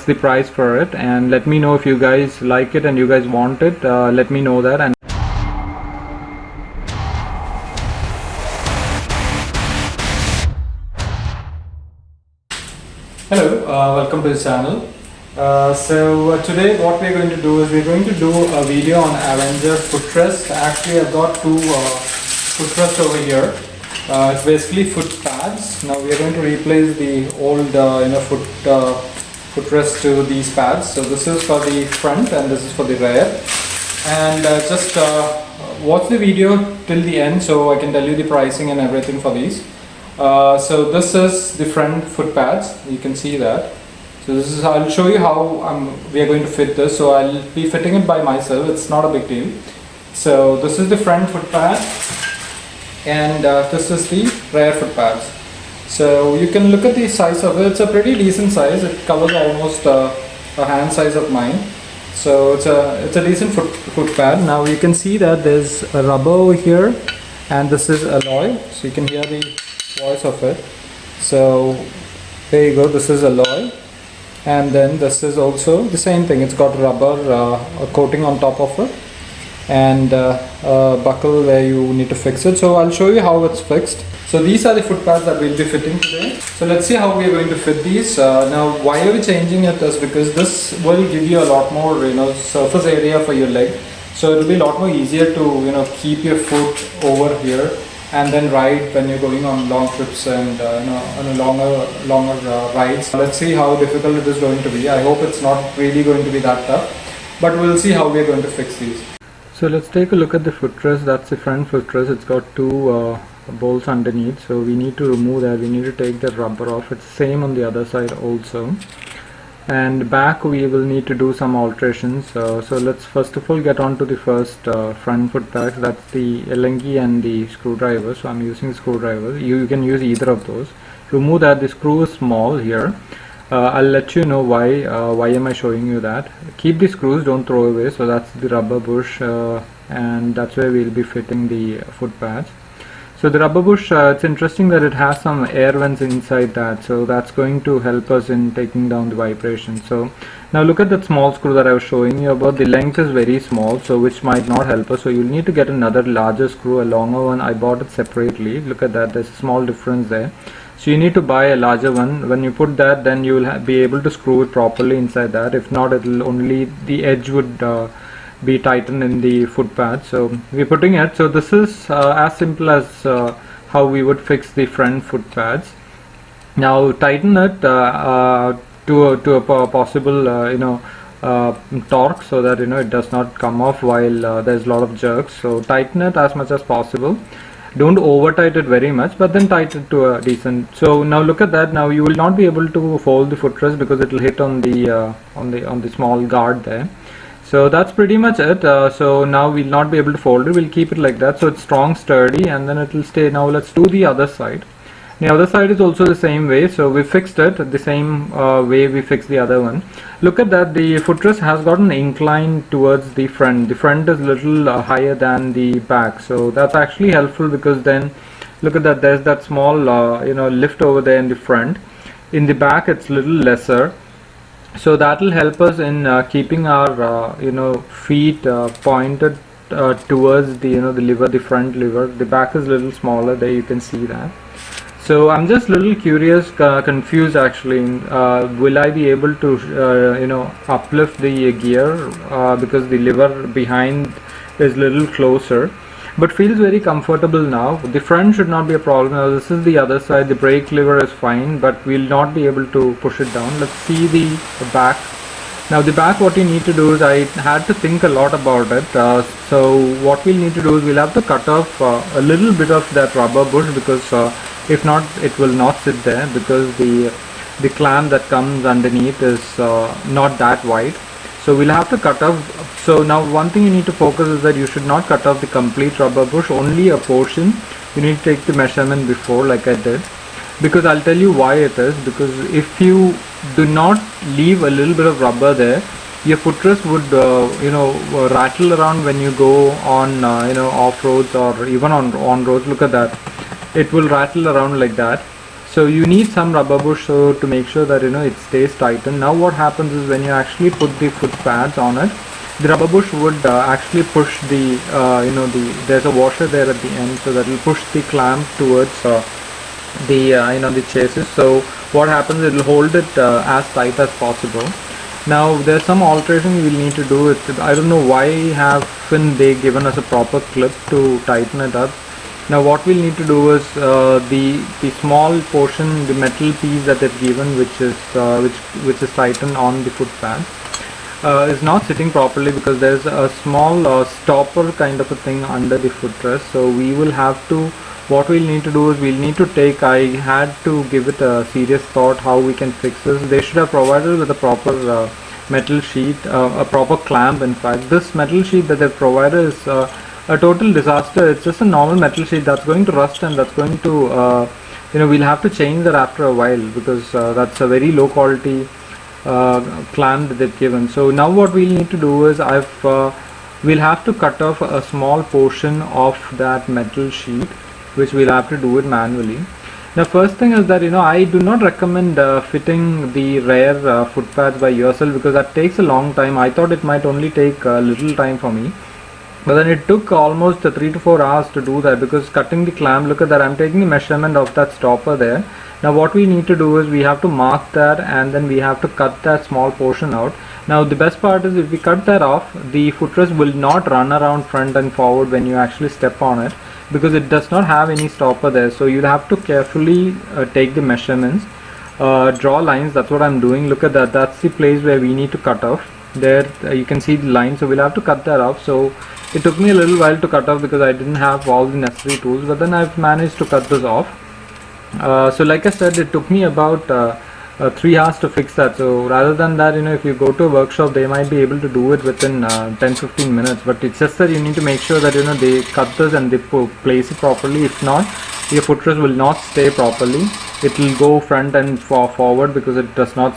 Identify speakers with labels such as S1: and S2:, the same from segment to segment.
S1: the price for it, and let me know if you guys like it and you guys want it. Let me know that. And hello, welcome to the channel. Today what we're going to do is we're going to do a video on Avenger footrest. Actually, I've got two footrest over here. It's basically foot pads. Now we are going to replace the old footrest to these pads. So this is for the front and this is for the rear. And just watch the video till the end so I can tell you the pricing and everything for these. So this is the front foot pads. You can see that. So this is, I'll show you how we are going to fit this. So I'll be fitting it by myself. It's not a big deal. So this is the front foot pad, and this is the rear foot pads. So you can look at the size of it. It's a pretty decent size. It covers almost a hand size of mine. So it's a decent foot pad. Now you can see that there's a rubber over here, and this is alloy. So you can hear the voice of it. So there you go. This is alloy. And then this is also the same thing. It's got rubber a coating on top of it, and a buckle where you need to fix it. So I'll show you how it's fixed. So these are the foot pads that we'll be fitting today. So let's see how we're going to fit these. Now why are we changing it is because this will give you a lot more surface area for your leg. So it'll be a lot more easier to keep your foot over here and then ride when you're going on long trips and on a longer rides. Let's see how difficult it is going to be. I hope it's not really going to be that tough, but we'll see how we're going to fix these. So let's take a look at the footrest. That's the front footrest. It's got two bolts underneath, so we need to remove that. We need to take the rubber off. It's same on the other side also. And back we will need to do some alterations. So let's first of all get on to the first front foot pads. That's the Allengi and the screwdriver. So I'm using screwdrivers. You can use either of those. Remove that. The screw is small here. I'll let you know why am I showing you that. Keep the screws, don't throw away. So that's the rubber bush, and that's where we'll be fitting the foot pads. So the rubber bush, it's interesting that it has some air vents inside that, so that's going to help us in taking down the vibration. So now look at that small screw that I was showing you about. The length is very small, so which might not help us. So you'll need to get another larger screw, a longer one. I bought it separately. Look at that, there's a small difference there. So you need to buy a larger one. When you put that, then you will be able to screw it properly inside that. If not, it'll only, the edge would be tightened in the foot pad. So we're putting it. So this is as simple as how we would fix the front foot pads. Now tighten it to a possible torque, so that it does not come off while there's a lot of jerks. So tighten it as much as possible. Don't over tight it very much, but then tighten it to a decent. So now look at that. Now you will not be able to fold the footrest because it will hit on the small guard there. So that's pretty much it. So now we'll not be able to fold it. We'll keep it like that, so it's strong, sturdy, and then it will stay. Now let's do the other side. The other side is also the same way. So we fixed it the same way we fixed the other one. Look at that. The footrest has got an incline towards the front. The front is a little higher than the back. So that's actually helpful because then look at that. There's that small lift over there in the front. In the back, it's a little lesser. So that will help us in keeping our feet pointed towards the the lever, the front lever. The back is a little smaller there. You can see that. So I'm just a little curious, confused actually. Will I be able to uplift the gear because the lever behind is a little closer, but feels very comfortable now. The front should not be a problem. Now this is the other side. The brake lever is fine, but we'll not be able to push it down. Let's see the back. Now the back, what you need to do is, I had to think a lot about it. So what we'll need to do is we'll have to cut off a little bit of that rubber bush, because if not, it will not sit there, because the clamp that comes underneath is not that wide. So we'll have to cut off. So now one thing you need to focus is that you should not cut off the complete rubber bush, only a portion. You need to take the measurement before, like I did, because I'll tell you why it is. Because if you do not leave a little bit of rubber there, your footrest would rattle around when you go on off roads or even on roads. Look at that, it will rattle around like that. So you need some rubber bush so to make sure that it stays tightened. Now what happens is when you actually put the foot pads on it, the rubber bush would actually push the there's a washer there at the end, so that will push the clamp towards the chassis. So what happens, it will hold it as tight as possible. Now there's some alteration we will need to do with, I don't know why haven't they given us a proper clip to tighten it up. Now what we'll need to do is the small portion, the metal piece that they've given, which is tightened on the foot pad, is not sitting properly because there's a small stopper kind of a thing under the footrest. So we will have to, what we'll need to do is we'll need to take, I had to give it a serious thought how we can fix this. They should have provided with a proper metal sheet, a proper clamp. In fact, this metal sheet that they've provided is a total disaster. It's just a normal metal sheet that's going to rust, and that's going to we'll have to change that after a while, because that's a very low quality clamp that they've given. So now what we'll need to do is we'll have to cut off a small portion of that metal sheet, which we'll have to do it manually. The first thing is that I do not recommend fitting the rear foot pads by yourself, because that takes a long time. I thought it might only take a little time for me, but then it took almost 3 to 4 hours to do that, because cutting the clamp, look at that, I'm taking the measurement of that stopper there. Now what we need to do is we have to mark that, and then we have to cut that small portion out. Now the best part is if we cut that off, the footrest will not run around front and forward when you actually step on it, because it does not have any stopper there. So you'll have to carefully take the measurements, draw lines. That's what I'm doing. Look at that, that's the place where we need to cut off. There you can see the line, so we'll have to cut that off. So it took me a little while to cut off because I didn't have all the necessary tools, but then I've managed to cut this off. So like I said, it took me about 3 hours to fix that. So rather than that, if you go to a workshop, they might be able to do it within 10-15 minutes, but it's just that you need to make sure that they cut this and they place it properly. If not, your footrest will not stay properly. It will go front and forward because it does not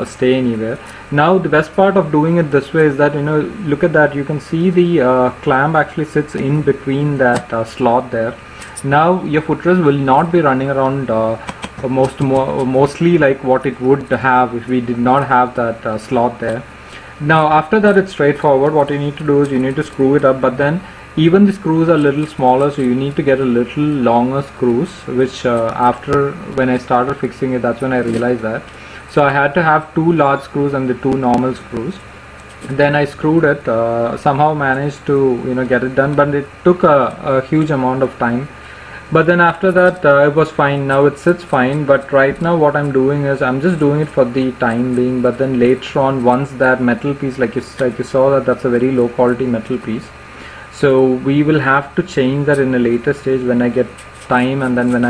S1: stay anywhere. Now the best part of doing it this way is that look at that, you can see the clamp actually sits in between that slot there. Now your footrest will not be running around mostly like what it would have if we did not have that slot there. Now after that, it's straightforward. What you need to do is you need to screw it up, but then even the screws are a little smaller, so you need to get a little longer screws, which after when I started fixing it, that's when I realized that. So I had to have 2 large screws and the 2 normal screws. Then I screwed it, somehow managed to get it done, but it took a huge amount of time. But then after that, it was fine. Now it sits fine, but right now what I'm doing is I'm just doing it for the time being, but then later on, once that metal piece, like you saw, that's a very low quality metal piece, so we will have to change that in a later stage when I get time, and then when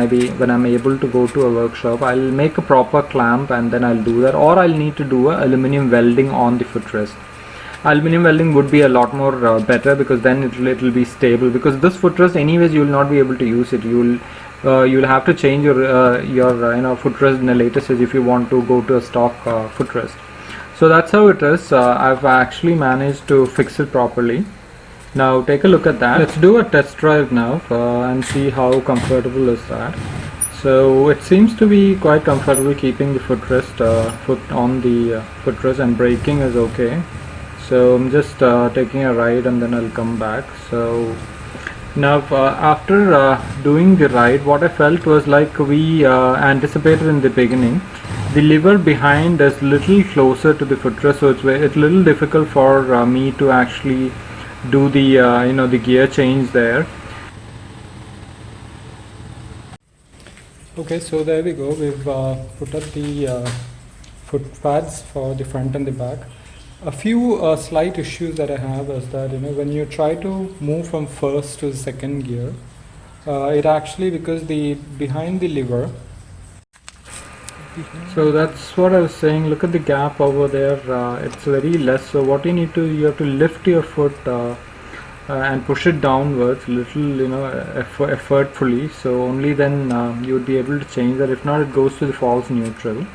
S1: I'm able to go to a workshop, I'll make a proper clamp and then I'll do that, or I'll need to do a aluminum welding on the footrest. Aluminum welding would be a lot more better, because then it will be stable, because this footrest anyways you will not be able to use it. You'll have to change your footrest in a later stage if you want to go to a stock footrest. So that's how it is. I've actually managed to fix it properly. Now take a look at that. Let's do a test drive now and see how comfortable is that. So it seems to be quite comfortable keeping the foot on the footrest, and braking is okay. So I'm just taking a ride and then I'll come back. So now after doing the ride, what I felt was like we anticipated in the beginning. The lever behind is little closer to the footrest, so it's a little difficult for me to actually do the the gear change there. Okay, so there we go. We've put up the foot pads for the front and the back. A few slight issues that I have is that when you try to move from first to second gear, it actually, because the behind the lever, so that's what I was saying. Look at the gap over there. It's very less. So what you have to lift your foot and push it downwards little, effortfully. So only then you would be able to change that. If not, it goes to the false neutral.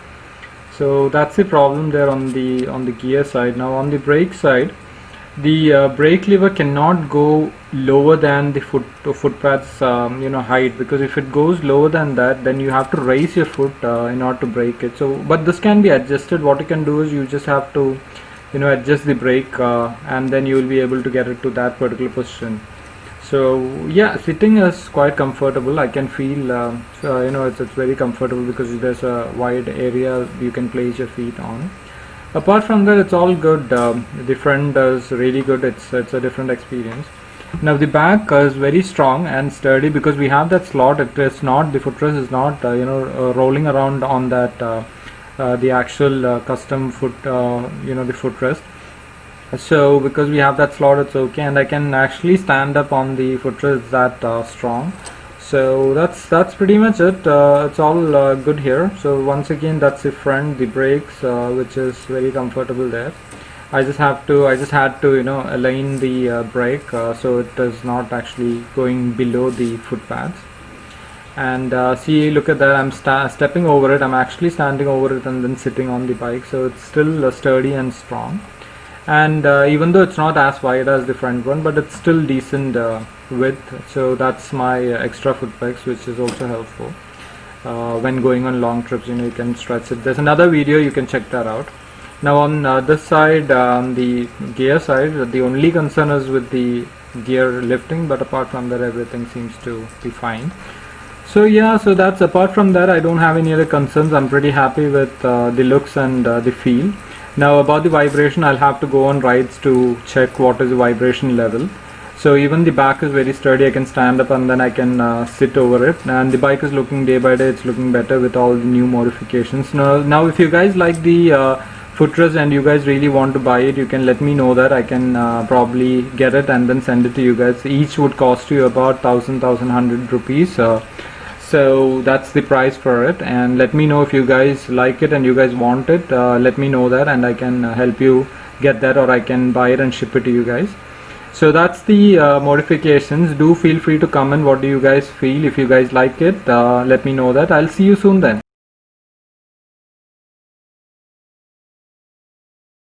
S1: So that's the problem there on the gear side. Now on the brake side, the brake lever cannot go lower than the footpath's height, because if it goes lower than that, then you have to raise your foot in order to brake it. So but this can be adjusted. What you can do is you just have to adjust the brake, and then you will be able to get it to that particular position. So yeah, sitting is quite comfortable. I can feel it's very comfortable because there's a wide area you can place your feet on. Apart from that, it's all good. The front is really good. It's a different experience. Now the back is very strong and sturdy because we have that slot. It is not, the footrest is not rolling around on that the actual custom foot the footrest. So because we have that slot, it's okay, and I can actually stand up on the footrest that strong. So that's pretty much it. It's all good here. So once again, that's the front, the brakes, which is very comfortable there. I just had to align the brake so it is not actually going below the footpaths. And see, look at that, I'm stepping over it. I'm actually standing over it and then sitting on the bike, so it's still sturdy and strong. And even though it's not as wide as the front one, but it's still decent width. So that's my extra foot pegs, which is also helpful when going on long trips. You can stretch it. There's another video, you can check that out. Now on this side, the gear side, the only concern is with the gear lifting, but apart from that, everything seems to be fine. So yeah, so that's, apart from that, I don't have any other concerns. I'm pretty happy with the looks and the feel. Now about the vibration, I'll have to go on rides to check what is the vibration level. So even the back is very sturdy. I can stand up and then I can sit over it, and the bike is looking, day by day it's looking better with all the new modifications. Now if you guys like the footrest and you guys really want to buy it, you can let me know that. I can probably get it and then send it to you guys. Each would cost you about 1100 rupees. So that's the price for it, and let me know if you guys like it and you guys want it. Let me know that, and I can help you get that, or I can buy it and ship it to you guys. So that's the modifications. Do feel free to comment what do you guys feel. If you guys like it, let me know that. I'll see you soon then.